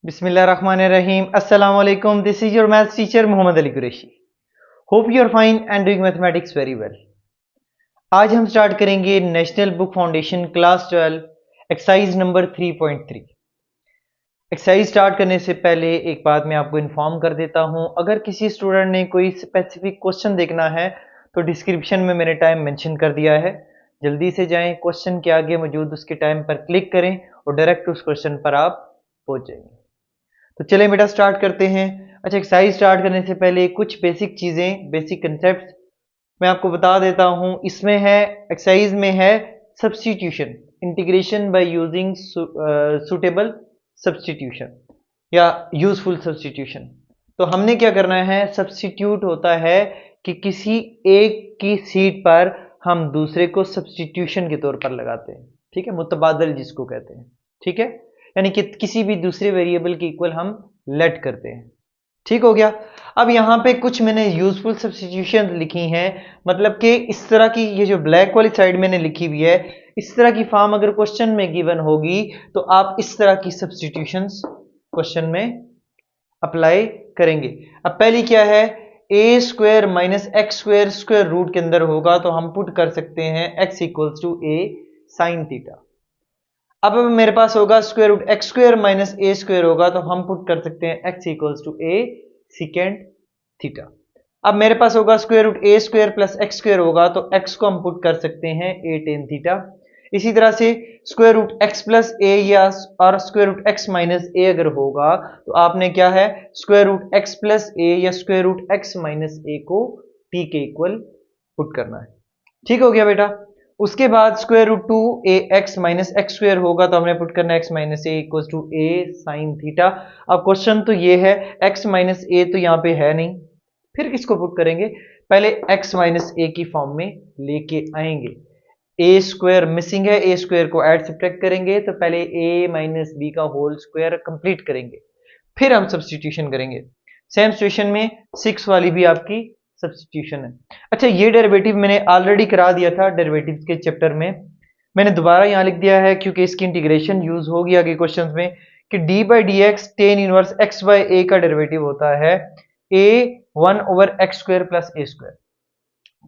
Bismillahirrahmanirrahim. Assalamu alaikum. This is your maths teacher Muhammad Ali Qureshi. Hope you are fine and doing mathematics very well. आज हम start करेंगे national book foundation class 12 exercise number 3.3। Exercise start करने से पहले एक बात मैं आपको इन्फॉर्म कर देता हूं, अगर किसी स्टूडेंट ने कोई स्पेसिफिक क्वेश्चन देखना है तो डिस्क्रिप्शन में मैंने टाइम मेंशन कर दिया है, जल्दी से जाएं, क्वेश्चन के आगे मौजूद उसके टाइम पर क्लिक करें और डायरेक्ट उस क्वेश्चन पर आप पहुंच जाएंगे। तो चलें बेटा स्टार्ट करते हैं। अच्छा, एक्सरसाइज स्टार्ट करने से पहले कुछ बेसिक चीज़ें, बेसिक कंसेप्ट मैं आपको बता देता हूं। इसमें है, एक्सरसाइज में है substitution, integration by using suitable substitution या यूजफुल सब्स्टिट्यूशन। तो हमने क्या करना है, सब्स्टिट्यूट होता है कि किसी एक की सीट पर हम दूसरे को सब्स्टिट्यूशन के तौर पर लगाते हैं, ठीक है, मुतबादल जिसको कहते हैं, ठीक है, यानी कि किसी भी दूसरे वेरिएबल के इक्वल हम लेट करते हैं, ठीक हो गया। अब यहाँ पे कुछ मैंने यूजफुल सब्स्टिट्यूशन लिखी हैं, मतलब कि इस तरह की, ये जो ब्लैक वाली साइड मैंने लिखी हुई है, इस तरह की फॉर्म अगर क्वेश्चन में गिवन होगी तो आप इस तरह की सब्स्टिट्यूशंस क्वेश्चन में अप्लाई करेंगे। अब पहली क्या है, a square minus x square square root के अंदर होगा तो हम पुट कर सकते हैं x equals to a sine theta. अब मेरे पास होगा square root x square minus a square होगा तो हम पुट कर सकते हैं x equals to a secant theta. अब मेरे पास होगा square root a square plus x square होगा तो एक्स को हम पुट कर सकते हैं ए टेन थीटा। इसी तरह से स्क्वायर रूट एक्स प्लस ए या और स्क्वायर रूट एक्स माइनस ए अगर होगा तो आपने क्या है, स्क्वायर रूट एक्स प्लस ए या स्क्वायर रूट एक्स माइनस ए को टी के इक्वल पुट करना है, ठीक हो गया बेटा। उसके बाद square root to a x minus x square होगा तो हमने पुट करना x minus a equal to a sine theta. अब क्वेश्चन तो ये है, एक्स माइनस ए तो यहाँ पे है नहीं, फिर किसको पुट करेंगे, पहले एक्स माइनस ए की फॉर्म में लेके आएंगे। ए स्क्वायर मिसिंग है, ए स्क्वायर को ऐड सब्ट्रैक्ट करेंगे तो पहले ए माइनस बी का होल स्क्वायर कंप्लीट करेंगे, फिर हम सब्स्टिट्यूशन करेंगे। सेम सिचुएशन में 6 वाली भी आपकी सब्स्टिट्यूशन है। अच्छा, ये डेरिवेटिव मैंने ऑलरेडी करा दिया था डेरिवेटिव्स के चैप्टर में, मैंने दोबारा यहां लिख दिया है क्योंकि इसकी इंटीग्रेशन यूज होगी आगे क्वेश्चंस में कि d by d x tan inverse x by a का डेरिवेटिव होता है a 1 over x square plus a square.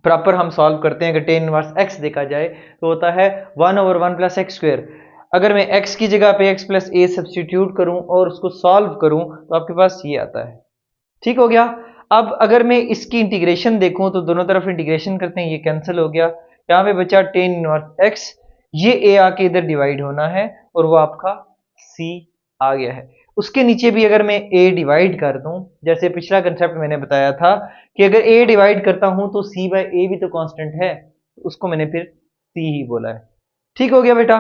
Proper हम सॉल्व करते हैं, अगर टेन इनवर्स एक्स देखा जाए तो होता है 1 ओवर 1 प्लस एक्स स्क्वायर। अगर मैं x की जगह पे x प्लस ए सब्स्टिट्यूट करूं और उसको सॉल्व करूं तो आपके पास ये आता है, ठीक हो गया। अब अगर मैं इसकी इंटीग्रेशन देखूं तो दोनों तरफ इंटीग्रेशन करते हैं, ये कैंसिल हो गया, यहां पे बचा टेन इनवर्स एक्स, ये ए आके इधर डिवाइड होना है और वो आपका c आ गया है। उसके नीचे भी अगर मैं a डिवाइड कर दूं, जैसे पिछला कंसेप्ट मैंने बताया था कि अगर a डिवाइड करता हूं तो c बाय a भी तो कांस्टेंट है, उसको मैंने फिर c ही बोला है, ठीक हो गया बेटा।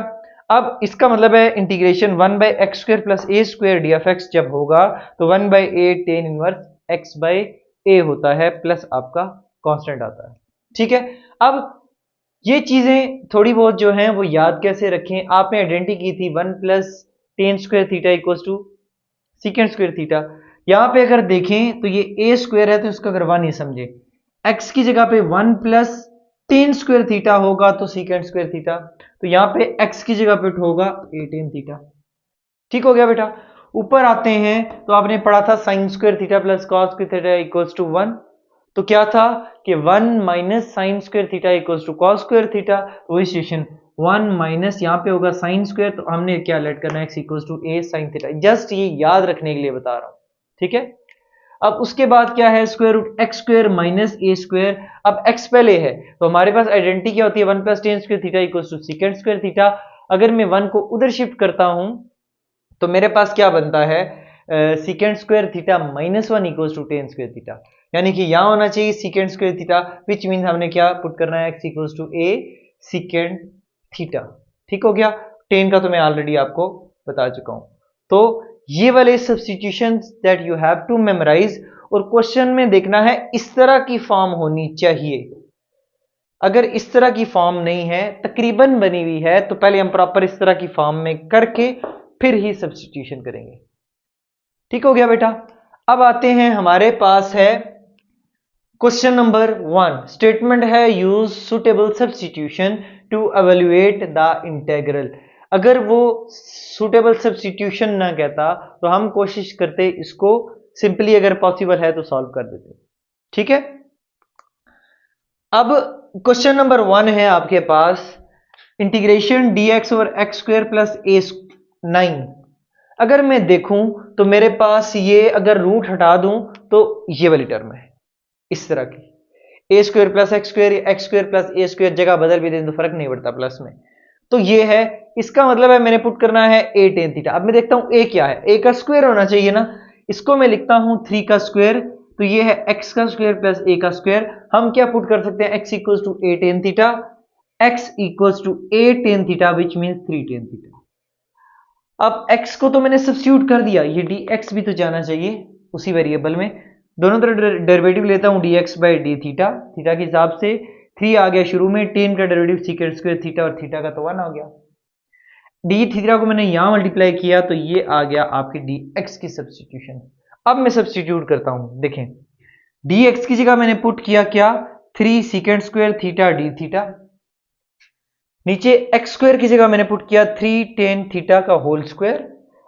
अब इसका मतलब है integration 1 by x square plus a square d f x जब होगा तो 1 by a tan inverse x by a होता है प्लस आपका कांस्टेंट आता है, ठीक है। अब ये चीजें थोड़ी बहुत जो हैं वो याद कैसे रखें, आपने आइडेंटिटी की थी 1 plus tan square theta equals to secant square theta. यहां पे अगर देखें तो ये ए स्क्वायर है तो इसका अगर 1 ही समझे, एक्स की जगह पे 1 प्लस टेन स्क्वायर थीटा होगा तो सीकेंड स्क्वायर थीटा, तो यहां पे x की जगह पे होगा ए टेन थीटा, ठीक हो गया बेटा। ऊपर आते हैं तो आपने पढ़ा था sine square theta plus cos square theta equals to 1, तो क्या था कि 1 minus sine square theta equals to cos square theta, वही सिचुएशन 1 माइनस यहाँ पे होगा साइन स्क्वायर, तो हमने क्या लेट करना है x equals to a sine theta, just ये याद रखने के लिए बता रहा हूं, ठीक है। अब उसके बाद क्या है, square root x square minus a square. अब x पहले है तो हमारे पास आइडेंटिटी क्या होती है, 1 plus tan square theta equals to secant square theta. अगर मैं 1 को उधर शिफ्ट करता हूं तो मेरे पास क्या बनता है, secant square theta minus 1 equals to tan square theta, यानी कि यहां होना चाहिए secant square theta, which mean हमने क्या पुट करना है, x equals to a secant theta, ठीक हो गया। टेन का तो मैं ऑलरेडी आपको बता चुका हूं। तो ये वाले substitutions that you have to memorize, और क्वेश्चन में देखना है इस तरह की फॉर्म होनी चाहिए। अगर इस तरह की फॉर्म नहीं है, तकरीबन बनी हुई है, तो पहले हम प्रॉपर इस तरह की फॉर्म में करके फिर ही सब्स्टिट्यूशन करेंगे, ठीक हो गया बेटा। अब आते हैं, हमारे पास है क्वेश्चन नंबर 1, स्टेटमेंट है use suitable substitution to evaluate the integral. अगर वो सुटेबल सब्स्टिट्यूशन ना कहता तो हम कोशिश करते इसको सिंपली अगर पॉसिबल है तो सॉल्व कर देते। ठीक है, अब क्वेश्चन नंबर 1 है आपके पास, integration dx over x square plus a 9। अगर मैं देखूं तो मेरे पास ये अगर रूट हटा दूं तो ये वाली टर्म है इस तरह की, a square plus x square plus a square, जगह बदल भी दें तो फर्क नहीं पड़ता प्लस में। तो ये है, इसका मतलब है मैंने पुट करना है ए टेन थीटा। अब मैं देखता हूं ए क्या है, ए का स्क्वायर होना चाहिए ना, इसको मैं लिखता हूं 3 का स्क्वायर, तो ये है एक्स का स्क्वायर प्लस ए का स्क्वायर। हम क्या पुट कर सकते हैं, x equals to a tan theta, x equals to a tan theta which means 3 tan theta. अब x को तो मैंने सब्स्टिट्यूट कर दिया, ये dx भी तो जाना चाहिए उसी वेरिएबल में, दोनों तरफ डेरिवेटिव लेता हूं dx by d theta, theta के हिसाब से 3 आ गया शुरू में, टेन का डेरिवेटिव सीकेंड स्क्वायर थीटा और थीटा का तो 1 आ गया, डी थीटा को मैंने यहां मल्टीप्लाई किया तो ये आ गया आपकी dx की सब्स्टिट्यूशन। अब मैं सब्स्टिट्यूट करता हूं, देखें dx की जगह मैंने पुट किया क्या, 3 सीकेंड स्क्वायर थीटा डी थीटा, नीचे एक्स स्क्वायर की जगह मैंने पुट किया 3 टेन थीटा का होल स्क्वायर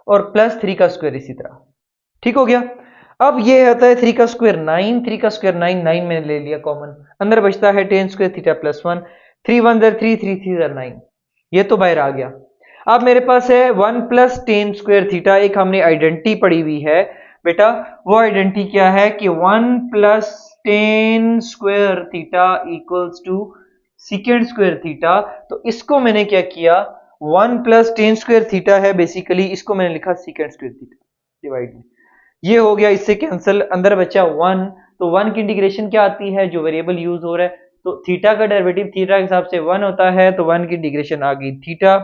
और प्लस 3 का स्क्वायर इसी तरह। ठीक हो गया। अब ये आता है 3 का स्क्वायर 9, 3 का स्क्वायर 9, 9 मैंने ले लिया कॉमन, अंदर बचता है टेन स्क्वायर थीटा प्लस 1, 3 1 दर 3, 3 3 दर 9, ये तो बाहर आ गया। अब मेरे पास है 1 प्लस टेन स्क्वायर थीटा, एक हमने आइडेंटिटी पढ़ी हुई है बेटा, वो आइडेंटिटी क्या है कि 1 plus tan square theta equals to secant square theta. तो इसको मैंने क्या किया, 1 प्लस टेन स्क्वायर थीटा है बेसिकली, इसको मैंने लिखा सीकेंड स्क्वायर थीटा डिवाइड में, ये हो गया, इससे कैंसिल, अंदर बचा 1। तो 1 की इंटीग्रेशन क्या आती है, जो वेरिएबल यूज हो रहा है, तो थीटा का डेरिवेटिव थीटा के हिसाब से 1 होता है, तो 1 की इंटीग्रेशन आ गई थीटा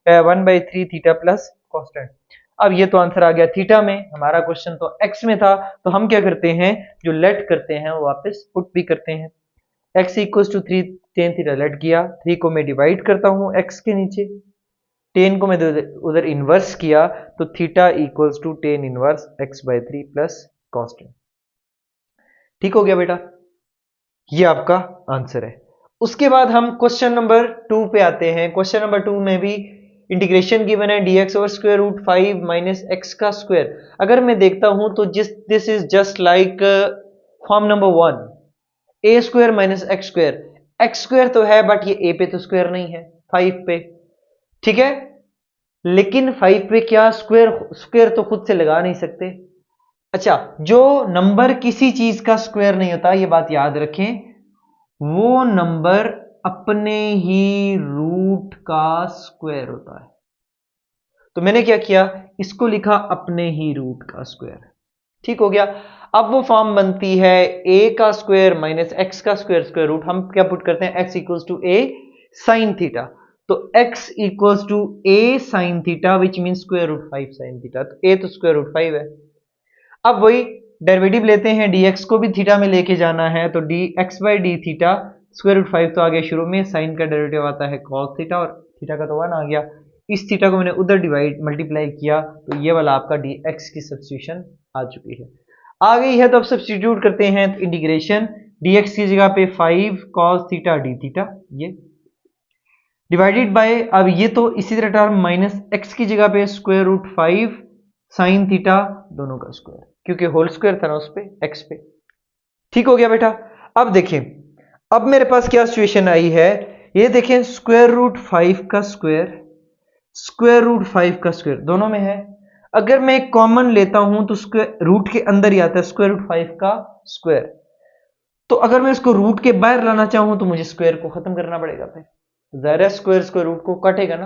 1/3 थीटा प्लस कांस्टेंट। अब ये तो आंसर आ गया थीटा में, हमारा क्वेश्चन तो एक्स में था, तो हम क्या करते हैं, जो लेट करते हैं वो वापस पुट भी करते हैं। x equals to 3 tan theta let किया, 3 को मैं डिवाइड करता हूं x के नीचे, 10 को मैं उधर इनवर्स किया, तो theta equals to tan inverse x/3 plus constant. ठीक हो गया बेटा, ये आपका आंसर है। उसके बाद हम क्वेश्चन नंबर 2 पे आते हैं। क्वेश्चन नंबर 2 में भी इंटीग्रेशन गिवन है dx over square root 5 minus x का स्क्वायर। अगर मैं देखता हूं तो this is just like form number 1, a square minus x square, x square तो है बट ये ए पे तो स्क्वायर नहीं है, 5 पे, ठीक है, लेकिन 5 पे क्या स्क्वायर तो खुद से लगा नहीं सकते। अच्छा, जो नंबर किसी चीज का स्क्वायर नहीं होता, ये बात याद रखें, वो नंबर अपने ही रूट का स्क्वायर होता है। तो मैंने क्या किया, इसको लिखा अपने ही रूट का स्क्वायर। ठीक हो गया। अब वो फॉर्म बनती है a का स्क्वायर माइनस एक्स का स्क्वायर स्क्वायर रूट, हम क्या पुट करते हैं, x equals to a sine theta, तो x equals to a sine theta which mean square root 5 sine theta, तो a तो स्क्वायर रूट 5 है। अब वही डेरिवेटिव लेते हैं, dx को भी थीटा में लेके जाना है, तो dx by d theta, square root 5 तो आ गया शुरू में, साइन का डेरिवेटिव आता है cos थीटा और थीटा का तो 1 आ गया, इस थीटा को मैंने उधर डिवाइड मल्टीप्लाई किया, तो ये वाला आपका dx की सब्स्टिट्यूशन आ चुकी है, आ गई है। तो अब सब्स्टिट्यूट करते हैं, तो इंटीग्रेशन dx की जगह पे 5 cos थीटा डी थीटा, ये डिवाइडेड बाय, अब ये तो इसी तरह टर्म माइनस एक्स की जगह पे स्क्वायर रूट 5 साइन थीटा, दोनों का स्क्वायर, क्योंकि होल स्क्वायर था ना उस पे एक्स पे। ठीक हो गया बेटा। अब देखें, अब मेरे पास क्या सिचुएशन आई है, ये देखें, स्क्वायर रूट 5 का स्क्वायर, स्क्वायर रूट 5 का स्क्वायर दोनों में है, अगर मैं एक कॉमन लेता हूं तो स्क्वायर रूट के अंदर ही आता है स्क्वायर रूट 5 का स्क्वायर, तो अगर मैं इसको रूट के बाहर लाना चाहूं तो मुझे स्क्वायर को खत्म करना पड़ेगा, फिर ज़ाहिर स्क्वायर रूट को काटेगा ना,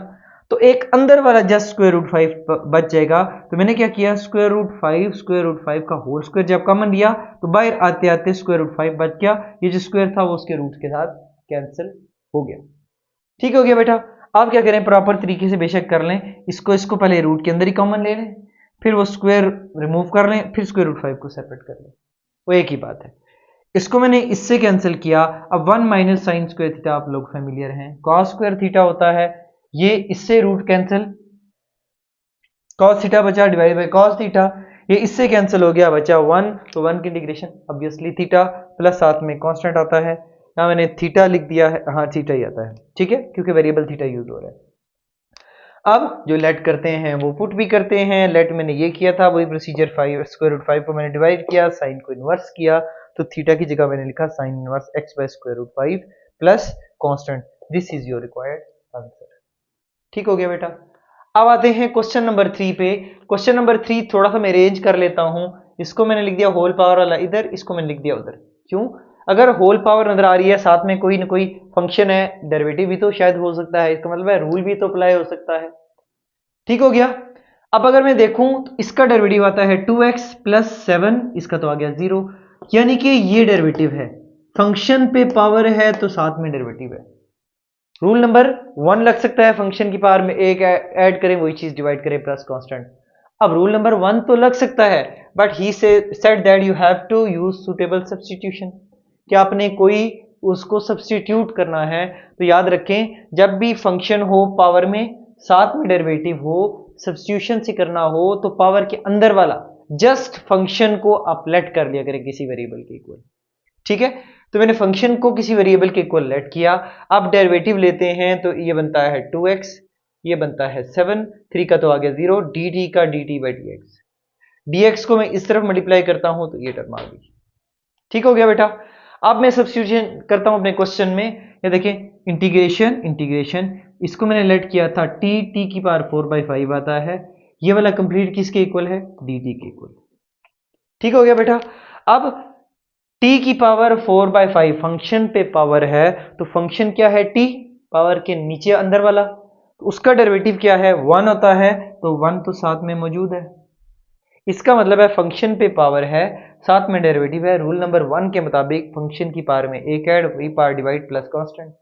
तो एक अंदर वाला जस्ट स्क्वायर रूट 5 बच जाएगा। तो मैंने क्या किया, स्क्वायर रूट 5 का होल स्क्वायर जब कॉमन लिया तो बाहर आते आते स्क्वायर रूट 5 बच गया, ये जो स्क्वायर था वो उसके रूट के साथ कैंसिल हो गया। ठीक हो गया बेटा। आप क्या करें, प्रॉपर तरीके से बेशक कर लें, इसको पहले रूट के अंदर ही कॉमन ले लें, फिर वो स्क्वायर रिमूव कर लें, फिर स्क्वायर रूट 5 को सेपरेट कर लें, वो एक ही बात है। इसको मैंने इससे कैंसिल किया, अब 1 माइनस साइन स्क्वायर थीटा आप लोग फेमिलियर हैं, कॉस स्क्वायर थीटा होता है, ये इससे रूट कैंसिल, कॉस थीटा बचा डिवाइड बाय कॉस थीटा, ये इससे कैंसिल हो गया, बचा 1, तो 1 की इंटीग्रेशन ऑब्वियसली थीटा प्लस साथ में कांस्टेंट आता है, यहाँ मैंने थीटा लिख दिया है, हाँ थीटा ही आता है, ठीक है, क्योंकि वेरिएबल थीटा यूज हो रहा है। अब जो लेट करते हैं वो पुट भी करते हैं। लेट मैंने ये किया था, वही प्रोसीजर, 5 स्क्वायर रूट 5 को मैंने डिवाइड किया, साइन को इनवर्स किया, तो थीटा की जगह मैंने लिखा sine inverse x by square root 5 plus constant. This is your required answer. ठीक हो गया बेटा। अब आते हैं क्वेश्चन नंबर 3 पे। क्वेश्चन नंबर 3 थोड़ा सा मैं अरेंज कर लेता हूं। इसको मैंने लिख दिया होल पावर वाला इधर, इसको मैंने लिख दिया उधर। क्यों? अगर होल पावर नजर आ रही है, साथ में कोई ना कोई फंक्शन है, डेरिवेटिव भी तो शायद हो सकता है, इसका मतलब है रूल भी तो अप्लाई हो सकता है। ठीक हो गया। अब अगर मैं देखूं तो इसका डेरिवेटिव आता है 2x प्लस 7, इसका तो आ गया 0, यानी कि ये डेरिवेटिव है, फंक्शन पे पावर है तो साथ में डेरिवेटिव है। रूल नंबर 1 लग सकता है, फंक्शन की पावर में एक ऐड करें वही चीज डिवाइड करें प्लस कांस्टेंट। अब रूल नंबर 1 तो लग सकता है, but he said that you have to use suitable substitution, कि आपने कोई उसको सब्स्टिट्यूट करना है। तो याद रखें, जब भी फंक्शन हो पावर में, साथ में डेरिवेटिव हो, सब्स्टिट्यूशन से करना हो, तो पावर के अंदर वाला जस्ट फंक्शन को आप लेट कर लिया करें किसी वेरिएबल के इक्वल। ठीक है, तो मैंने फंक्शन को किसी वेरिएबल के इक्वल लेट किया। अब डेरिवेटिव लेते हैं तो ये बनता है 2x, ये बनता है 7, 3 का तो आ गया 0, dt का dt बाई dx, dx को मैं इस तरफ मल्टीप्लाई करता हूं तो ये टर्म आ गई। ठीक हो गया बेटा। अब मैं सब्स्टिट्यूशन करता हूं अपने क्वेश्चन में। ये देखें, इंटीग्रेशन इंटीग्रेशन, इसको मैंने लेट किया था t की पावर 4/5 आता है, ये वाला कंप्लीट किसके इक्वल है? dt के इक्वल। ठीक हो गया बेटा। अब t की पावर 4/5 फंक्शन पे पावर है, तो फंक्शन क्या है? t पावर के नीचे अंदर वाला, तो उसका डेरिवेटिव क्या है? 1 होता है, तो 1 तो साथ में मौजूद है। इसका मतलब है फंक्शन पे पावर है, साथ में डेरिवेटिव है। रूल नंबर 1 के मुताबिक फंक्शन की पावर में एक ऐड, वही पावर डिवाइड प्लस कांस्टेंट।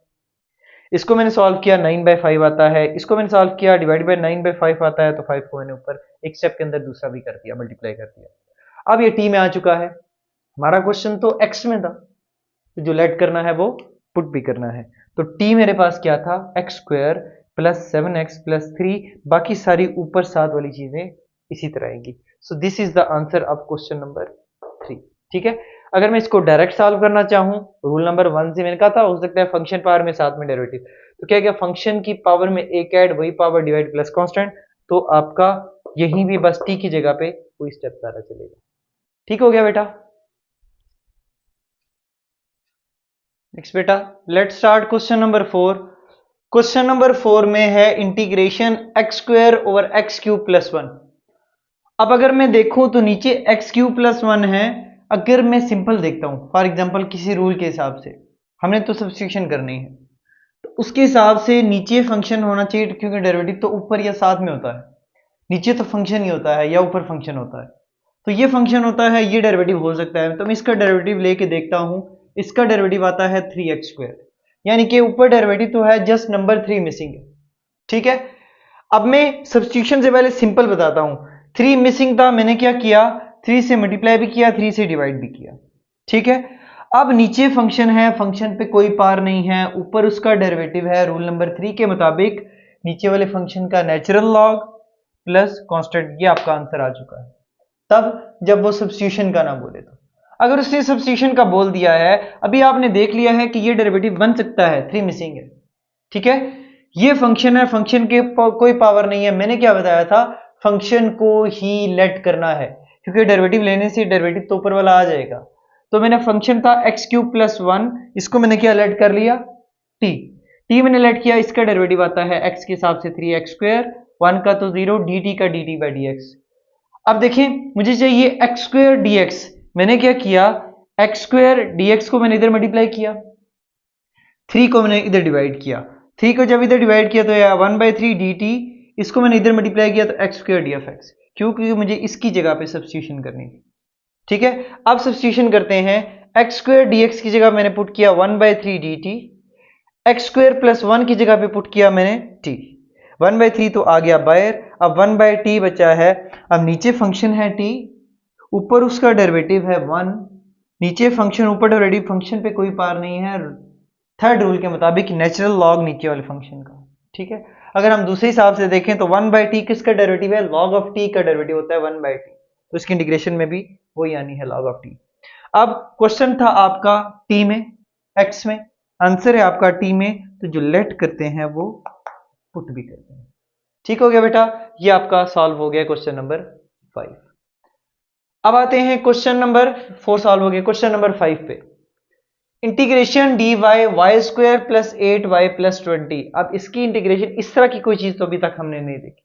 इसको मैंने सॉल्व किया, 9/5 आता है, इसको मैंने सॉल्व किया, डिवाइड बाय 9/5 आता है, तो 5 को मैंने ऊपर एक स्टेप के अंदर दूसरा भी कर दिया, मल्टीप्लाई कर दिया। अब ये t में आ चुका है। हमारा क्वेश्चन तो x में था, तो जो लेट करना है वो पुट भी करना है। तो t मेरे पास क्या था? X square plus 7x plus 3, बाकी सारी ऊपर साथ वाली चीजें इसी तरह आएंगी। So this is the answer of question number 3। ठीक है, अगर मैं इसको डायरेक्ट सॉल्व करना चाहूं, रूल नंबर 1 से मैंने कहा था हो सकता है फंक्शन पावर में साथ में डेरिवेटिव, तो क्या क्या फंक्शन की पावर में एक ऐड, वही पावर डिवाइड प्लस कांस्टेंट, तो आपका यहीं भी बस t की जगह पे कोई स्टेप सारा चलेगा। ठीक हो गया बेटा। नेक्स्ट बेटा, let start question number 4। Question number 4 में है integration x square over x cube plus 1। अब अगर मैं देखूं तो नीचे एक्स क्यूब प्लस 1 है। अगर मैं सिंपल देखता हूं, फॉर एग्जांपल किसी रूल के हिसाब से हमने तो सब्स्टिट्यूशन करनी है, तो उसके हिसाब से नीचे फंक्शन होना चाहिए, क्योंकि डेरिवेटिव तो ऊपर या साथ में होता है, नीचे तो फंक्शन ही होता है या ऊपर फंक्शन होता है। तो ये फंक्शन होता है, ये डेरिवेटिव हो सकता है, तो मैं इसका डेरिवेटिव लेके देखता हूं। इसका डेरिवेटिव आता है 3x स्क्वायर, यानी कि ऊपर डेरिवेटिव तो है, जस्ट नंबर 3 मिसिंग है। ठीक है, अब मैं सब्स्टिट्यूशन से पहले सिंपल बताता हूं। 3 मिसिंग था, मैंने क्या किया? 3 से मल्टीप्लाई भी किया, 3 से डिवाइड भी किया। ठीक है, अब नीचे फंक्शन है, फंक्शन पे कोई पार नहीं है, ऊपर उसका डेरिवेटिव है। रूल नंबर 3 के मुताबिक नीचे वाले फंक्शन का नेचुरल लॉग प्लस कांस्टेंट, ये आपका आंसर आ चुका है। तब जब वो सब्स्टिट्यूशन का ना बोले, तो अगर उसने सब्स्टिट्यूशन का बोल दिया है, अभी आपने देख लिया है कि ये डेरिवेटिव बन सकता है, 3 मिसिंग है। ठीक है, ये फंक्शन है, फंक्शन के कोई पावर नहीं है। मैंने क्या बताया था? फंक्शन को ही लेट करना है, क्योंकि डेरिवेटिव लेने से डेरिवेटिव तो ऊपर वाला आ जाएगा। तो मैंने फंक्शन था एक्स क्यूब प्लस 1, इसको मैंने क्या लेट कर लिया? टी। टी मैंने लेट किया, इसका डेरिवेटिव आता है एक्स के हिसाब से 3x स्क्वायर, 1 का तो 0, dt का dt बाई dx। अब देखिए, मुझे चाहिए एक्स स्क्वायर डी एक्स। मैंने क्या किया? एक्स स्क्वायर डी एक्स को मैंने इधर मल्टीप्लाई किया, 3 को मैंने इधर डिवाइड किया, 3 को जब इधर डिवाइड किया तो यह 1/3 dt, इसको मैंने इधर मल्टीप्लाई किया तो x square d f x, क्योंकि मुझे इसकी जगह पे सब्स्टिट्यूशन करनी थी। ठीक है, अब सब्स्टिट्यूशन करते हैं। एक्स स्क्वायर डी एक्स की जगह मैंने पुट किया 1/3 dt, एक्स स्क्वायर प्लस 1 की जगह पे पुट किया मैंने t, 1/3 तो आ गया बाहर, अब 1/t बचा है। अब नीचे फंक्शन है t, ऊपर उसका डेरिवेटिव है 1, नीचे फंक्शन, ऊपर डेरिवेटिव, फंक्शन पे कोई पार नहीं है। थर्ड रूल के मुताबिक नेचुरल लॉग नीचे वाले फंक्शन का। ठीक है, अगर हम दूसरे हिसाब से देखें तो 1/t किसका डेरिवेटिव है? log ऑफ t का डेरिवेटिव होता है 1/t, तो इसकी इंटीग्रेशन में भी वही आनी है log ऑफ t। अब क्वेश्चन था आपका t में, x में, आंसर है आपका t में, तो जो लेट करते हैं वो पुट भी करते हैं। ठीक हो गया बेटा, ये आपका सॉल्व हो गया क्वेश्चन नंबर 5। अब आते हैं क्वेश्चन नंबर 4 सॉल्व हो गया, क्वेश्चन नंबर 5 पे integration d y y square plus 8y plus 20। अब इसकी इंटीग्रेशन, इस तरह की कोई चीज तो अभी तक हमने नहीं देखी,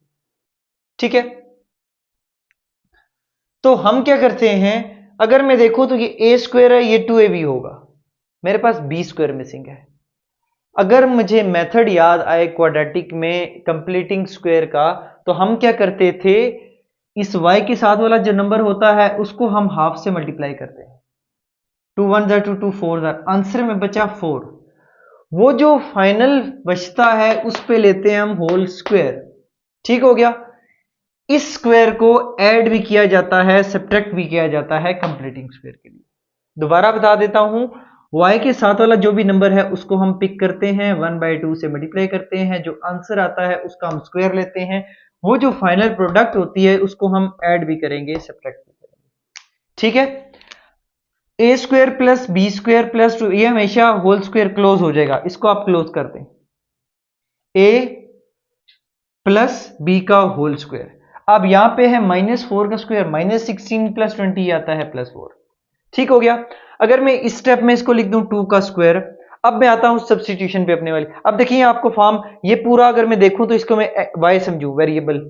ठीक है। तो हम क्या करते हैं, अगर मैं देखूं तो ये ए स्क्वायर है, ये 2ab होगा, मेरे पास बी स्क्वायर मिसिंग है। अगर मुझे मेथड याद आए क्वाड्रेटिक में कंप्लीटिंग स्क्वायर का, तो हम क्या करते थे, इस y के साथ वाला जो नंबर होता है उसको हम हाफ से मल्टीप्लाई करते हैं। 2 1 जार 2 2 4 जार, आंसर में बचा 4। वो जो फाइनल बचता है उस पे लेते हैं हम होल स्क्वायर, ठीक हो गया। इस स्क्वायर को ऐड भी किया जाता है, सब्ट्रैक्ट भी किया जाता है कंप्लीटिंग स्क्वायर के लिए। दोबारा बता देता हूं, y के साथ वाला जो भी नंबर है उसको हम पिक करते हैं, 1/2 से मल्टीप्लाई करते हैं, जो आंसर आता है उसका हम स्क्वायर लेते हैं, वो जो फाइनल प्रोडक्ट होती है उसको हम ऐड भी करेंगे, सब्ट्रैक्ट भी करेंगे, ठीक है। A square plus b square plus 2, ये हमेशा होल स्क्वायर क्लोज हो जाएगा, इसको आप क्लोज कर दें, ए प्लस बी का होल स्क्वायर। अब यहां पे है -4 का स्क्वायर, -16 प्लस 20 आता है +4, ठीक हो गया। अगर मैं इस स्टेप में इसको लिख दूं 2 का स्क्वायर, अब मैं आता हूं सब्स्टिट्यूशन पे अपने वाली। अब देखिए आपको फॉर्म, ये पूरा अगर मैं देखूं तो इसको मैं y समझूं, वेरिएबल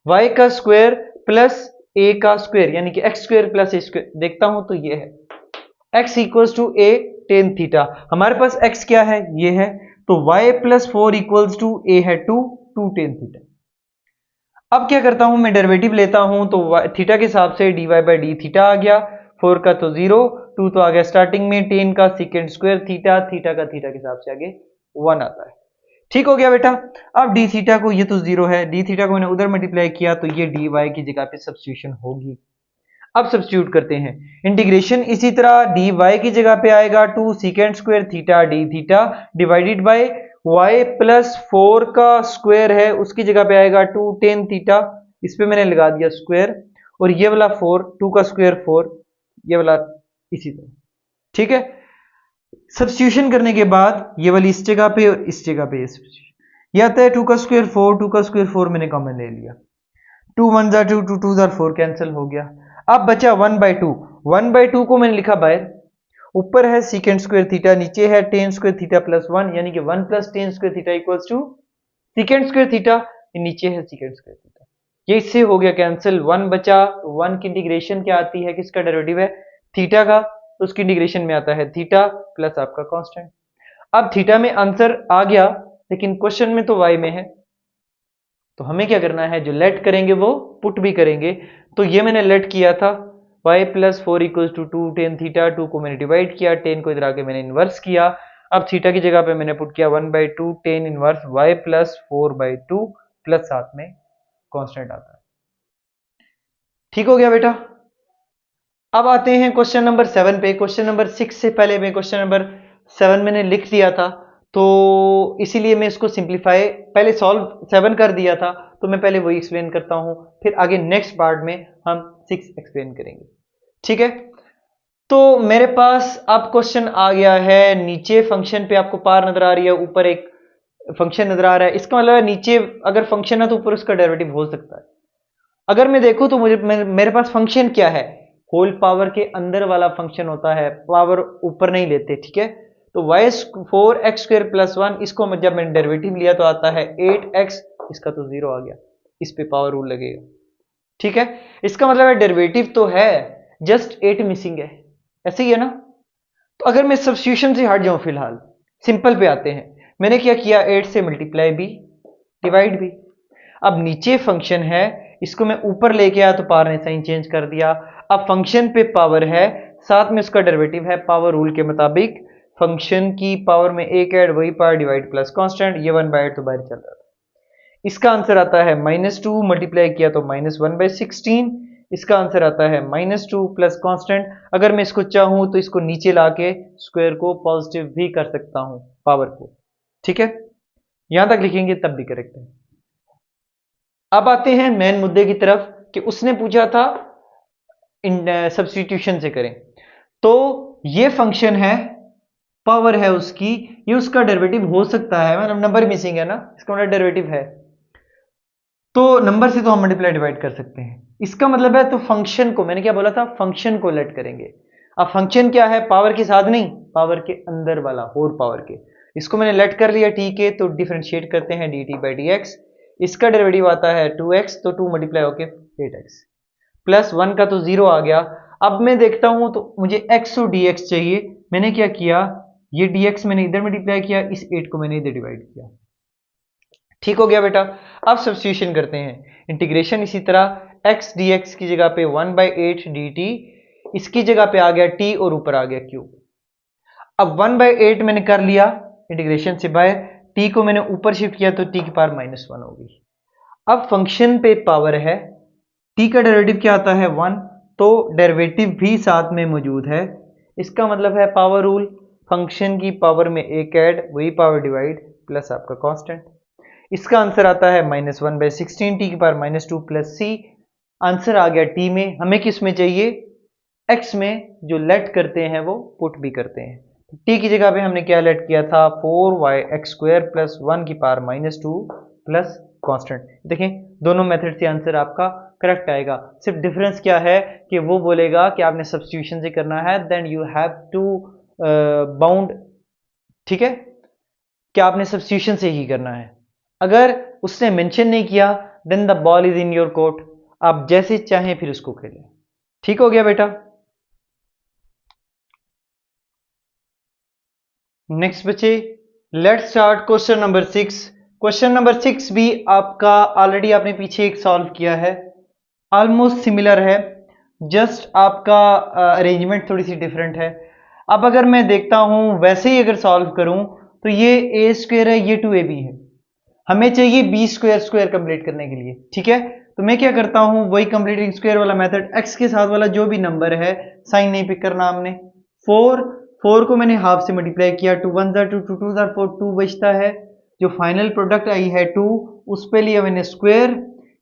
y का स्क्वायर प्लस a का स्क्वायर, यानी कि x square plus a square देखता हूं तो ये है x equals to a tan theta. हमारे पास x क्या है, ये है, तो y plus 4 equals to a है 2 tan थीटा। अब क्या करता हूं, मैं डेरिवेटिव लेता हूं, तो थीटा के हिसाब से dy बाई डी थीटा आ गया, 4 का तो 0, 2 तो आ गया स्टार्टिंग में, tan का सेकेंड स्क्वायर थीटा, थीटा का थीटा के हिसाब से आगे 1 आता है, ठीक हो गया बेटा। अब डी थीटा को, ये तो 0 है, डी थीटा को मैंने उधर मल्टीप्लाई किया तो ये dy की जगह पे सब्स्टिट्यूशन होगी। अब सब्स्टिट्यूट करते हैं, इंटीग्रेशन इसी तरह dy की जगह पे आएगा 2 second square theta d theta divided by y plus 4 का स्क्वायर है, उसकी जगह पे आएगा 2 tan थीटा, इस पे मैंने लगा दिया स्क्वायर, और ये वाला 4, 2 का स्क्वायर 4, ये वाला इसी तरह, ठीक है। सब्स्टिट्यूशन करने के बाद ये वाली इस जगह पे और इस जगह पे ये आता है 2 का स्क्वायर 4, 2 का स्क्वायर 4 मैंने कॉमन ले लिया, 2 1 जार 2 2 2 जार 4 कैंसिल हो गया। अब बचा 1/2, 1/2 को मैंने लिखा बाहर, ऊपर है सेकेंड स्क्वायर थीटा, नीचे है tan स्क्वायर थीटा प्लस 1, यानी कि 1 plus tan square theta equals to secant square theta, नीचे है सेकेंड स्क्वायर थीटा, ये इससे हो गया कैंसिल, 1 बचा, 1 की इंटीग्रेशन क्या आती है, किसका डेरिवेटिव है, थीटा का, तो उसकी इंटीग्रेशन में आता है थीटा प्लस आपका कांस्टेंट। अब थीटा में आंसर आ गया, लेकिन क्वेश्चन में तो y में है, तो हमें क्या करना है, जो लेट करेंगे वो पुट भी करेंगे। तो ये मैंने लेट किया था, y plus 4 equals to 2 tan theta, 2 को मैंने डिवाइड किया, tan को इधर आके मैंने इन्वर्स किया, अब थीटा की जगह पे मैंने पुट किया 1/2 tan inverse y plus 4/2 plus साथ में कांस्टेंट आता है, ठीक हो गया बेटा। अब आते हैं क्वेश्चन नंबर 7 पे। क्वेश्चन नंबर 6 से पहले मैं क्वेश्चन नंबर 7 मैंने लिख दिया था, तो इसीलिए मैं इसको सिंप्लीफाई पहले सॉल्व 7 कर दिया था, तो मैं पहले वही एक्सप्लेन करता हूं, फिर आगे नेक्स्ट पार्ट में हम 6 एक्सप्लेन करेंगे, ठीक है। तो मेरे पास अब क्वेश्चन आ गया है, नीचे फंक्शन पे आपको पार नजर आ रही है, ऊपर एक फंक्शन नजर आ रहा है, इसका मतलब नीचे अगर फंक्शन है तो ऊपर उसका डेरिवेटिव हो सकता है। अगर मैं देखूं तो मेरे पास फंक्शन क्या है, होल पावर के अंदर वाला फंक्शन होता है, पावर ऊपर नहीं लेते, ठीक है। तो y4x² प्लस 1, इसको जब मैंने डेरिवेटिव लिया तो आता है 8x, इसका तो 0 आ गया, इस पे पावर रूल लगेगा, ठीक है। इसका मतलब है डेरिवेटिव तो है, जस्ट 8 मिसिंग है, ऐसे ही है ना। तो अगर मैं सब्स्टिट्यूशन से हट जाऊं, फिलहाल सिंपल पे आते हैं, मैंने क्या किया, 8 से मल्टीप्लाई भी डिवाइड भी। अब नीचे फंक्शन है, इसको मैं ऊपर लेके आया तो पावर ने साइन चेंज कर दिया। अब फंक्शन पे पावर है, साथ में उसका डेरिवेटिव है, पावर रूल के मुताबिक फंक्शन की पावर में एक ऐड वही पावर डिवाइड प्लस कांस्टेंट, ये 1/8 तो बाहर चल रहा था। इसका आंसर आता है -2, मल्टीप्लाई किया तो -1/16, इसका आंसर आता है -2 प्लस कांस्टेंट। अगर मैं इसको चाहूं तो इसको नीचे लाके स्क्वायर को पॉजिटिव भी कर सकता हूं, पावर को, ठीक है। यहां तक लिखेंगे तब भी करेक्ट है। अब आते हैं मेन मुद्दे की तरफ, कि उसने पूछा था सब्स्टिट्यूशन से करें, तो ये फंक्शन है, पावर है उसकी, ये उसका डेरिवेटिव हो सकता है, मतलब नंबर मिसिंग है ना, इसका मतलब डेरिवेटिव है। तो नंबर से तो हम मल्टीप्लाई डिवाइड कर सकते हैं, इसका मतलब है तो फंक्शन को, मैंने क्या बोला था, फंक्शन को लेट करेंगे। अब फंक्शन क्या है, पावर के साथ नहीं, पावर के अंदर वाला, और पावर के, इसको मैंने लेट कर लिया टी के, तो डिफरेंशिएट करते हैं D T by d x, इसका डेरिवेटिव आता है 2x, तो 2 मल्टीप्लाई होके 8x, प्लस 1 का तो 0 आ गया। अब मैं देखता हूं तो मुझे x और dx चाहिए, मैंने क्या किया, ये dx मैंने इधर मल्टीप्लाई किया, इस 8 को मैंने इधर डिवाइड किया। ठीक हो गया बेटा। अब सब्स्टिट्यूशन करते हैं, इंटीग्रेशन इसी तरह x dx की जगह पे 1/8 dt, इसकी जगह पे आ गया t और ऊपर आ गया q। अब 1/8 मैंने कर लिया इंटीग्रेशन से बाय, t को मैंने ऊपर शिफ्ट किया तो t की पावर -1 होगी। अब फंक्शन पे पावर है, t का डेरिवेटिव क्या आता है 1, तो डेरिवेटिव भी साथ में मौजूद है, इसका मतलब है पावर रूल, फंक्शन की पावर में एक ऐड, वही पावर डिवाइड, प्लस आपका कांस्टेंट। इसका आंसर आता है -1/16 टी की पावर -2 प्लस सी। आंसर आ गया टी में, हमें किस में चाहिए, एक्स में, जो लेट करते हैं वो पुट भी करते हैं। टी की जगह पे हमने क्या लेट किया था, 4y(x² प्लस 1 की पावर -2 प्लस कांस्टेंट। देखें दोनों मेथड से आंसर आपका करेक्ट आएगा, सिर्फ डिफरेंस क्या है कि वो बोलेगा कि आपने सब्स्टिट्यूशन से करना है, then you have to bound, ठीक है, कि आपने सब्स्टिट्यूशन से ही करना है। अगर उसने मेंशन नहीं किया then the ball is in your court, आप जैसे चाहें फिर उसको खेलें। ठीक हो गया बेटा। नेक्स्ट बच्चे, let's start question number 6। Question number 6 भी आपका ऑलरेडी आपने पीछे एक सॉल्व किया है, ऑलमोस्ट सिमिलर है, जस्ट आपका अरेंजमेंट थोड़ी सी डिफरेंट है। अब अगर मैं देखता हूं वैसे ही अगर सॉल्व करूं तो ये a स्क्वायर है, ये 2ab है, हमें चाहिए बी स्क्वायर स्क्वायर कंप्लीट करने के लिए। ठीक है, तो मैं क्या करता हूं, वही कंप्लीटिंग स्क्वायर वाला मेथड, एक्स के साथ वाला जो भी नंबर है साइन नहीं पिक करना हमने। 4 को मैंने हाफ से मल्टीप्लाई किया, 2 1 2 2 2 4 2 बचता है, जो फाइनल प्रोडक्ट आई है 2, उस पे लिया मैंने स्क्वायर।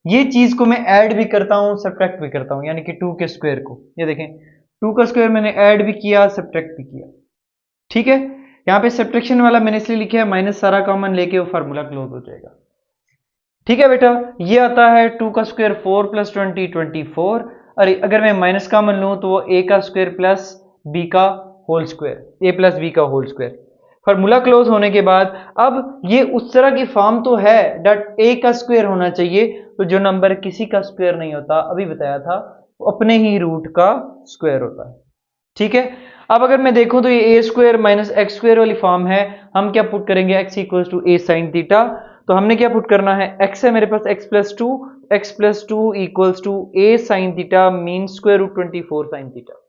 ये चीज को मैं ऐड भी करता हूं, सब्ट्रैक्ट भी करता हूं, यानी कि 2 के स्क्वायर को, ये देखें 2 का स्क्वायर मैंने ऐड भी किया, सब्ट्रैक्ट भी किया। ठीक है, यहां पे सब्ट्रैक्शन वाला मैंने इसलिए लिखा है माइनस, सारा कॉमन लेके वो फार्मूला क्लोज हो जाएगा। ठीक है बेटा, ये आता है 2 का स्क्वायर 4 प्लस 20 24, अरे अगर मैं माइनस कॉमन लूं तो वो a का स्क्वायर प्लस b का whole square, a plus b का होल स्क्वायर। फार्मूला क्लोज होने के बाद अब ये उस तरह की फॉर्म तो है डट a का स्क्वायर होना चाहिए, तो जो नंबर किसी का स्क्वायर नहीं होता, अभी बताया था, वो अपने ही रूट का स्क्वायर होता है। ठीक है, अब अगर मैं देखूं तो ये a square minus x square वाली फॉर्म है, हम क्या पुट करेंगे, x equal to a sine theta, तो हमने क्या पुट करना है, x है मेरे पास x plus two equals to a sine theta mean square root 24 sine theta.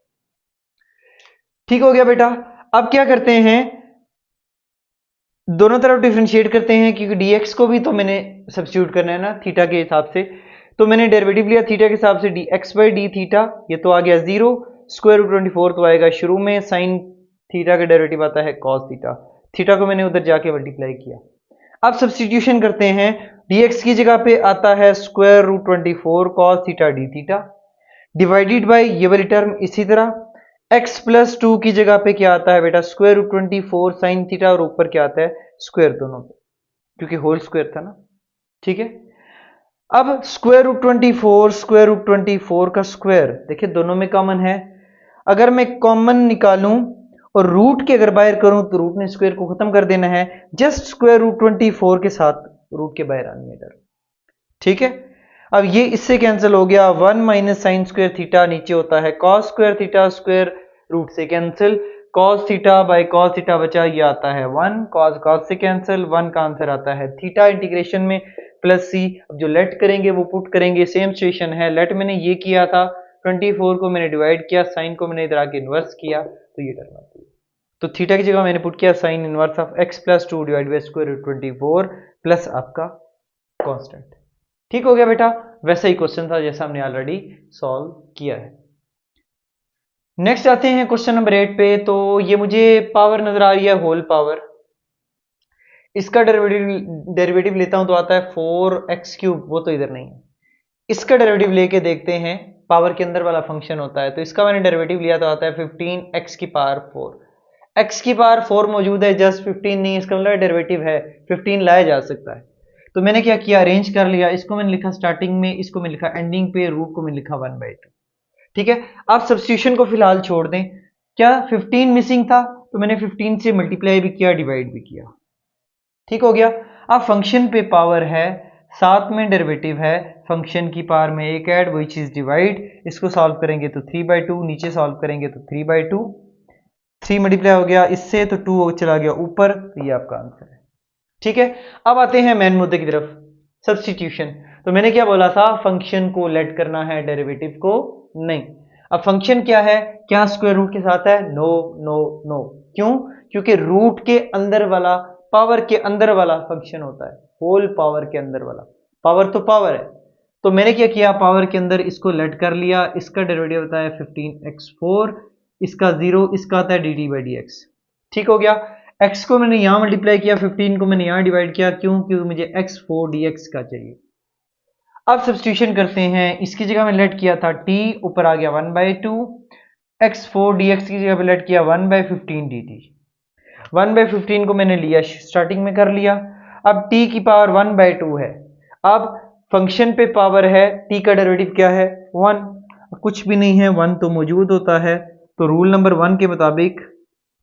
ठीक हो गया बेटा। अब क्या करते हैं, दोनों तरफ डिफरेंशिएट करते हैं, क्योंकि dx को भी तो मैंने सब्स्टिट्यूट करना है ना थीटा के हिसाब से, तो मैंने डेरिवेटिव लिया थीटा के हिसाब से dx बाई डी थीटा, ये तो आ गया 0, स्क्वायर रूट 24 तो आएगा शुरू में, साइन थीटा का डेरिवेटिव आता है कॉस थीटा, थीटा को मैंने उधर जाके मल्टीप्लाई किया। अब सब्स्टिट्यूशन करते हैं, dx की जगह पे आता है square root 24 cos theta d theta, divided by ये वाली टर्म इसी तरह, x प्लस 2 की जगह पे क्या आता है बेटा, स्क्वायर रूट 24 साइन थीटा, और ऊपर क्या आता है स्क्वायर दोनों पे, क्योंकि होल स्क्वायर था ना। ठीक है, अब स्क्वायर रूट 24 का स्क्वायर, देखिए दोनों में कॉमन है, अगर मैं कॉमन निकालूं और रूट के अगर बाहर करूं तो रूट ने स्क्वायर को खत्म कर देना है, जस्ट स्क्वायर रूट 24 के साथ रूट के बाहर आनी है टर्म। ठीक है, अब ये इससे कैंसिल हो गया, 1 माइनस साइन स्क्वायर थीटा, नीचे होता है cos square theta, square root से cancel, cos theta by cos theta बचा, ये आता है 1, कॉस कॉस से कैंसिल, 1 का आंसर आता है थीटा इंटीग्रेशन में प्लस सी। अब जो लेट करेंगे वो पुट करेंगे, सेम सिचुएशन है, लेट मैंने ये किया था, 24 को मैंने डिवाइड किया, साइन को मैंने इधर आके इन्वर्स किया, तो ये टर्म आती है, तो थीटा की जगह मैंने पुट किया sine inverse of x plus 2 divide by square root 24 plus आपका कांस्टेंट। ठीक हो गया बेटा, वैसा ही क्वेश्चन था जैसा हमने ऑलरेडी सॉल्व किया है। नेक्स्ट आते हैं क्वेश्चन नंबर 8 पे, तो ये मुझे पावर नजर आ रही है होल पावर, इसका डेरिवेटिव लेता हूं तो आता है 4x3, वो तो इधर नहीं है, इसका डेरिवेटिव लेके देखते हैं, पावर के अंदर वाला फंक्शन होता है, तो इसका मैंने डेरिवेटिव लिया तो आता है 15x की पावर 4, x की पावर 4 मौजूद है, जस्ट 15 नहीं, इसका मतलब डेरिवेटिव है 15 लाया जा सकता है, तो मैंने क्या किया, अरेंज कर लिया, इसको मैंने लिखा स्टार्टिंग में, इसको मैंने लिखा एंडिंग पे, रूट को मैंने लिखा 1/2। ठीक है, आप सब्स्टिट्यूशन को फिलहाल छोड़ दें। क्या 15 मिसिंग था, तो मैंने 15 से मल्टीप्लाई भी किया, डिवाइड भी किया। ठीक हो गया। अब फंक्शन पे पावर है, साथ में डेरिवेटिव है, फंक्शन की पावर में एक ऐड, वही चीज डिवाइड। इसको सॉल्व करेंगे तो 3/2, नीचे सॉल्व करेंगे तो 3/2, 3 मल्टीप्लाई हो गया इससे तो 2 चला गया ऊपर, तो ये आपका आंसर है। ठीक है, अब आते हैं मेन मुद्दे की तरफ, सब्स्टिट्यूशन। तो मैंने क्या बोला था, फंक्शन को लेट करना है, डेरिवेटिव को नहीं। अब फंक्शन क्या है, क्या स्क्वायर रूट के साथ है, नो नो नो। क्यों, क्योंकि रूट के अंदर वाला, पावर के अंदर वाला फंक्शन होता है, होल पावर के अंदर वाला। पावर तो पावर है, तो मैंने क्या किया, पावर के अंदर इसको लेट कर लिया। इसका डेरिवेटिव होता है 15x4, इसका 0, इसका आता है dt/dx। ठीक हो गया। x को मैंने यहां मल्टीप्लाई किया, 15 को मैंने यहां डिवाइड किया। क्यों, क्योंकि मुझे x4 dx का चाहिए। अब सब्स्टिट्यूशन करते हैं, इसकी जगह में लेट किया था t, ऊपर आ गया 1/2, x4 dx की जगह पे लेट किया 1/15 dt। 1/15 को मैंने लिया, स्टार्टिंग में कर लिया। अब t की पावर 1/2 है। अब फंक्शन पे पावर है, t का डेरिवेटिव क्या है, 1। कुछ भी नहीं है, 1 तो मौजूद होता है, तो रूल नंबर 1 के मुताबिक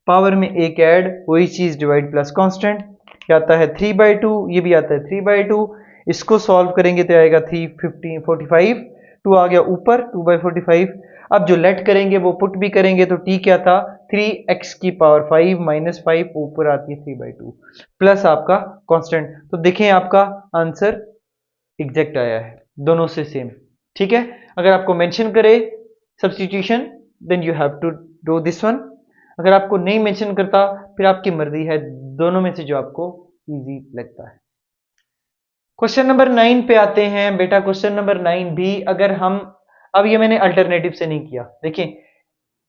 पावर में एक ऐड, वही चीज डिवाइड प्लस कांस्टेंट, क्या आता है 3/2, ये भी आता है 3/2। इसको सॉल्व करेंगे तो आएगा 3 15 45, 2 आ गया ऊपर, 2/45। अब जो लेट करेंगे वो पुट भी करेंगे, तो t क्या था, 3x की पावर 5 माइनस 5, ऊपर आती है 3/2 प्लस आपका कांस्टेंट। तो देखें आपका आंसर एग्जैक्ट आया है, दोनों से सेम। ठीक है, अगर आपको मेंशन करे substitution, then you have to do this one. अगर आपको नहीं मेंशन करता, फिर आपकी मर्जी है, दोनों में से जो आपको इजी लगता है। क्वेश्चन नंबर 9 पे आते हैं बेटा। क्वेश्चन नंबर 9 भी अगर हम, अब ये मैंने अल्टरनेटिव से नहीं किया, देखें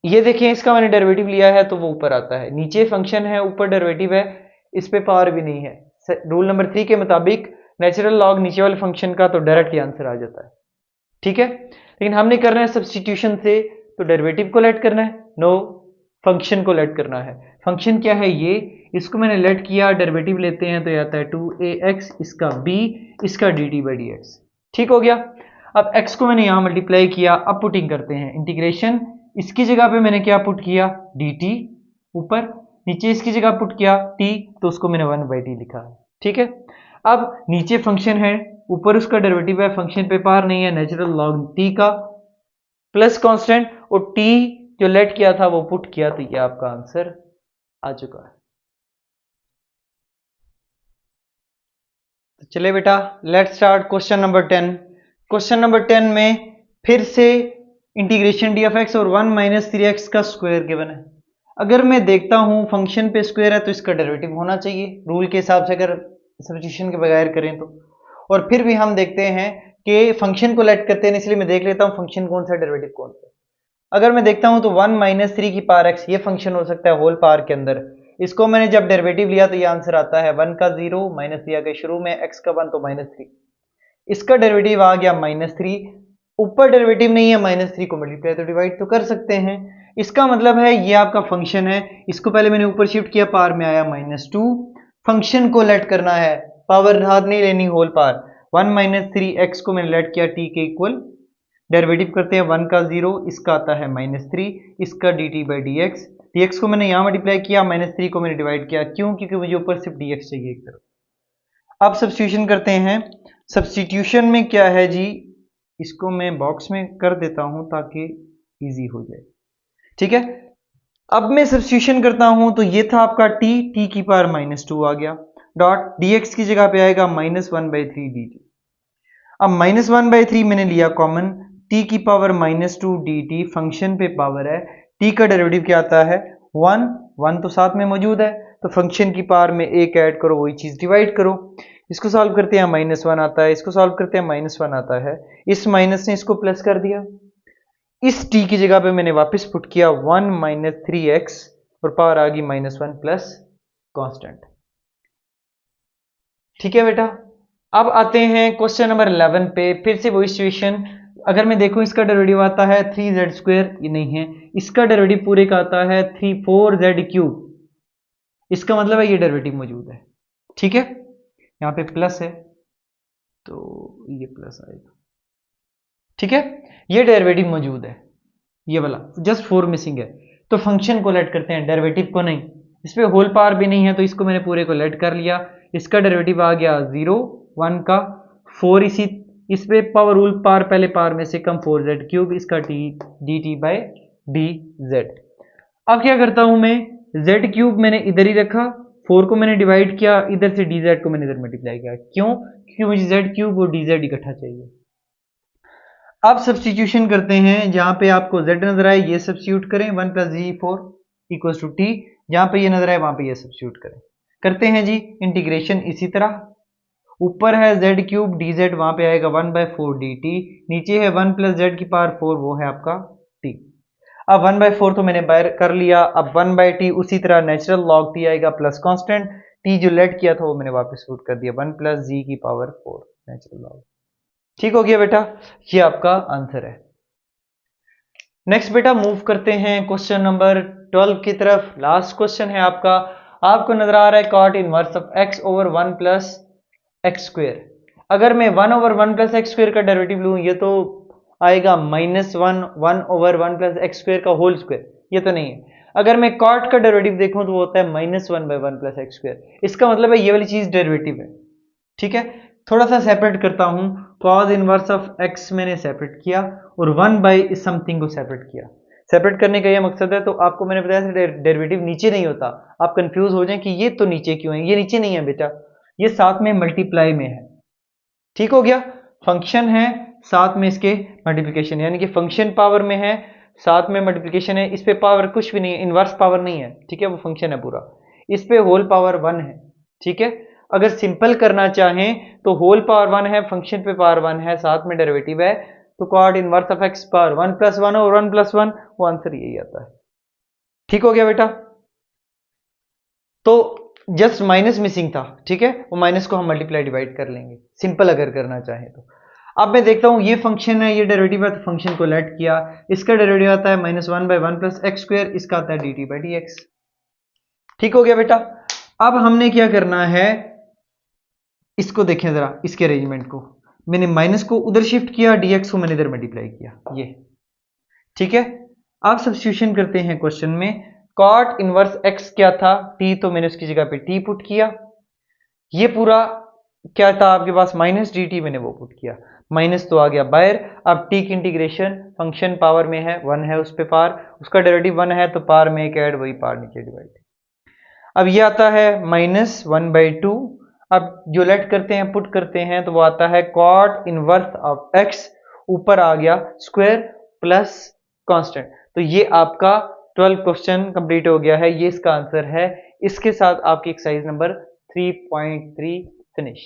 ये देखें, इसका मैंने डेरिवेटिव लिया है तो वो ऊपर आता है, नीचे फंक्शन है, ऊपर डेरिवेटिव है, इस पे पावर भी नहीं है। रूल नंबर 3 के मुताबिक नेचुरल लॉग नीचे वाले फंक्शन का, तो डायरेक्टली आंसर आ जाता है। ठीक है, लेकिन हमने करना है सब्स्टिट्यूशन से, तो डेरिवेटिव को लेट करना है, नो, फंक्शन को लेट करना है। फंक्शन क्या है, ये, इसको मैंने लेट किया, डेरिवेटिव लेते हैं तो ये आता है 2ax, इसका b, इसका dt/dx। ठीक हो गया। अब x को मैंने यहां मल्टीप्लाई किया, अब पुटिंग करते हैं, इंटीग्रेशन, इसकी जगह पे मैंने क्या पुट किया, dt ऊपर, नीचे इसकी जगह पुट किया t, तो उसको मैंने 1/t लिखा है। ठीक है, अब नीचे फंक्शन है, ऊपर उसका डेरिवेटिव है, फंक्शन पे पावर नहीं है, नेचुरल लॉग t का प्लस कांस्टेंट, और t जो लेट किया था वो पुट किया, तो ये आपका आंसर आ चुका है। तो चले बेटा, let's start question number 10। Question number 10 में फिर से इंटीग्रेशन डी ऑफ एक्स और 1 माइनस 3x का स्क्वायर गिवन है। अगर मैं देखता हूं फंक्शन पे स्क्वायर है तो इसका डेरिवेटिव होना चाहिए रूल के हिसाब से, अगर सब्स्टिट्यूशन के बगैर करें तो। और फिर भी हम देखते हैं कि फंक्शन को लेट करते हैं, इसलिए मैं देख लेता हूं फंक्शन कौन सा, डेरिवेटिव कौन सा। अगर मैं देखता हूं तो 1 माइनस 3 की पावर x, ये फंक्शन हो सकता है होल पावर के अंदर। इसको मैंने जब डेरिवेटिव लिया तो ये आंसर आता है 1 का 0 माइनस दिया गया शुरू में, x का 1 तो -3, इसका डेरिवेटिव आ गया -3, ऊपर डेरिवेटिव नहीं है, -3 को मल्टीप्लाई तो डिवाइड तो कर सकते हैं। इसका मतलब है ये आपका फंक्शन है, इसको पहले मैंने ऊपर शिफ्ट किया, पावर में आया -2। फंक्शन को लेट करना है, पावर हाथ नहीं लेनी, होल पावर। 1 माइनस 3x को मैंने लेट किया t के इक्वल, डेरिवेटिव करते हैं 1 का 0, इसका आता है -3, इसका dt/dx। dx को मैंने यहां मल्टीप्लाई किया, -3 को मैंने डिवाइड किया। क्यों, क्योंकि मुझे ऊपर सिर्फ dx चाहिए एक तरफ। अब सब्स्टिट्यूशन करते हैं। सब्स्टिट्यूशन में क्या है जी, इसको मैं बॉक्स में कर देता हूं ताकि इजी हो जाए। ठीक है, अब मैं सब्स्टिट्यूशन करता हूं तो ये था आपका t की पावर -2 आ गया, डॉट dx की जगह पे आएगा -1/3 dt। अब -1/3 मैंने लिया कॉमन, t की पावर -2 dt, फंक्शन पे पावर है, t का डेरिवेटिव क्या आता है 1, 1 तो साथ में मौजूद है, तो फंक्शन की पावर में एक ऐड करो, वही चीज डिवाइड करो। इसको सॉल्व करते हैं, -1 आता है, इसको सॉल्व करते हैं, -1 आता है, इस माइनस ने इसको प्लस कर दिया, इस t की जगह पे मैंने वापस पुट किया 1 माइनस 3x, और पावर आ गई -1 प्लस कांस्टेंट। ठीक है बेटा, अब आते हैं क्वेश्चन नंबर 11 पे, फिर से वही सिचुएशन। अगर मैं देखूं इसका डेरिवेटिव आता है 3z², ये नहीं है, इसका डेरिवेटिव पूरे का आता है 4z³, इसका मतलब है ये डेरिवेटिव मौजूद है। ठीक है, यहाँ पे प्लस है, तो ये प्लस आएगा, ठीक है। ये डेरिवेटिव मौजूद है, ये वाला जस्ट 4 मिसिंग है, तो फंक्शन को लेट करते हैं, डेरिवेटिव को नहीं। इस पे होल पावर भी नहीं है तो इसको मैंने पूरे को लेट कर लिया। इसका डेरिवेटिव आ गया 0 1 का 4, इस पे पावर रूल पावर पहले पावर में से कम 4z क्यूब, इसका D T by D Z. अब क्या करता हूं मैं, z क्यूब मैंने इधर ही रखा, 4 को मैंने डिवाइड किया, इधर से dz को मैंने इधर मल्टीप्लाई किया। क्यों? क्योंकि मुझे z क्यूब और dz इकट्ठा चाहिए। अब सब्सटीट्यूशन करते हैं, जहां पे आपको z नजर आए ये सब्सटीट्यूट करें, 1 प्लस जी 4 इक्वल टू टी, जहां पे ये नजर आए वहां पे ये सब्सटीट्यूट करें। करते हैं जी इंटीग्रेशन इसी तरह, ऊपर है z क्यूब डी जेड, वहां पे आएगा 1/4 डी टी, नीचे है 1 प्लस जेड की पावर 4, वो है आपका t। अब 1/4 तो मैंने बाहर कर लिया, अब 1/t उसी तरह नेचुरल लॉग t आएगा प्लस कांस्टेंट, t जो लेट किया था वो मैंने वापस पुट कर दिया, 1 प्लस जी की पावर 4 नेचुरल लॉग। ठीक हो गया बेटा, ये आपका आंसर है। नेक्स्ट बेटा मूव करते हैं क्वेश्चन नंबर 12 की तरफ। लास्ट क्वेश्चन है आपका, आपको नजर आ रहा है cot inverse of x over 1 plus x square. अगर मैं 1 ओवर 1 प्लस एक्स स्क्वेयर का डेरिवेटिव लूं, ये तो आएगा -1 1 ओवर 1 प्लस एक्स स्क्वेयर का होल स्क्वेयर, ये तो नहीं है। अगर मैं कॉट का डेरिवेटिव देखूं तो वो होता है -1/1 प्लस एक्स स्क्वेयर। इसका मतलब है ये वाली चीज डेरिवेटिव है, ठीक है। थोड़ा सा सेपरेट करता हूं, कॉज इनवर्स ऑफ एक्स मैंने सेपरेट किया और 1 बाई इस समथिंग को सेपरेट किया। सेपरेट करने का ये मकसद है, तो आपको मैंने बताया डेरिवेटिव नीचे नहीं होता, आप कंफ्यूज हो जाए कि ये तो नीचे क्यों है, ये नीचे नहीं है बेटा, ये साथ में मल्टीप्लाई में है। ठीक हो गया, फंक्शन है साथ में इसके मल्टीप्लिकेशन, यानी कि फंक्शन पावर में है साथ में मल्टीप्लिकेशन है, इस पे पावर कुछ भी नहीं है, इनवर्स पावर नहीं है, ठीक है, वो फंक्शन है पूरा, इस पे होल पावर 1 है, ठीक है। अगर सिंपल करना चाहें तो होल पावर 1 है, फंक्शन पे पावर 1 है, साथ में डेरिवेटिव है, तो cot inverse of x power 1 plus 1 और 1 प्लस 1, वो आंसर यही आता है। ठीक हो गया बेटा, तो जस्ट माइनस मिसिंग था, ठीक है, वो माइनस को हम मल्टीप्लाई डिवाइड कर लेंगे सिंपल अगर करना चाहें तो। अब मैं देखता हूं, ये फंक्शन है, ये डेरिवेटिव है, तो फंक्शन को लेट किया, इसका डेरिवेटिव आता है -1/1 प्लस एक्स स्क्वायर, इसका आता है D T by d x. ठीक हो गया बेटा, अब हमने क्या करना है, इसको देखें जरा, इसके अरेंजमेंट को, मैंने माइनस को उधर शिफ्ट किया, डीएक्स को मैंने इधर मल्टीप्लाई किया, ये ठीक है। अब सब्स्टिट्यूशन करते हैं क्वेश्चन में, कॉट इनवर्स एक्स क्या था, टी, तो मैंने उसकी जगह पे टी पुट किया, ये पूरा क्या था आपके पास माइनस डी टी, मैंने वो पुट किया, माइनस तो आ गया बाहर। अब टी की इंटीग्रेशन, फंक्शन पावर में है 1 है, उस पे पावर, उसका डेरिवेटिव 1 है, तो पावर में एक ऐड, वही पावर नीचे डिवाइड। अब ये आता है -1/2, अब जो लेट करते हैं पुट करते हैं तो वो आता है कॉट इनवर्स ऑफ एक्स, ऊपर आ गया स्क्वायर प्लस कांस्टेंट। तो ये आपका 12 क्वेश्चन कंप्लीट हो गया है, ये इसका आंसर है। इसके साथ आपकी एक्सरसाइज नंबर 3.3 फिनिश।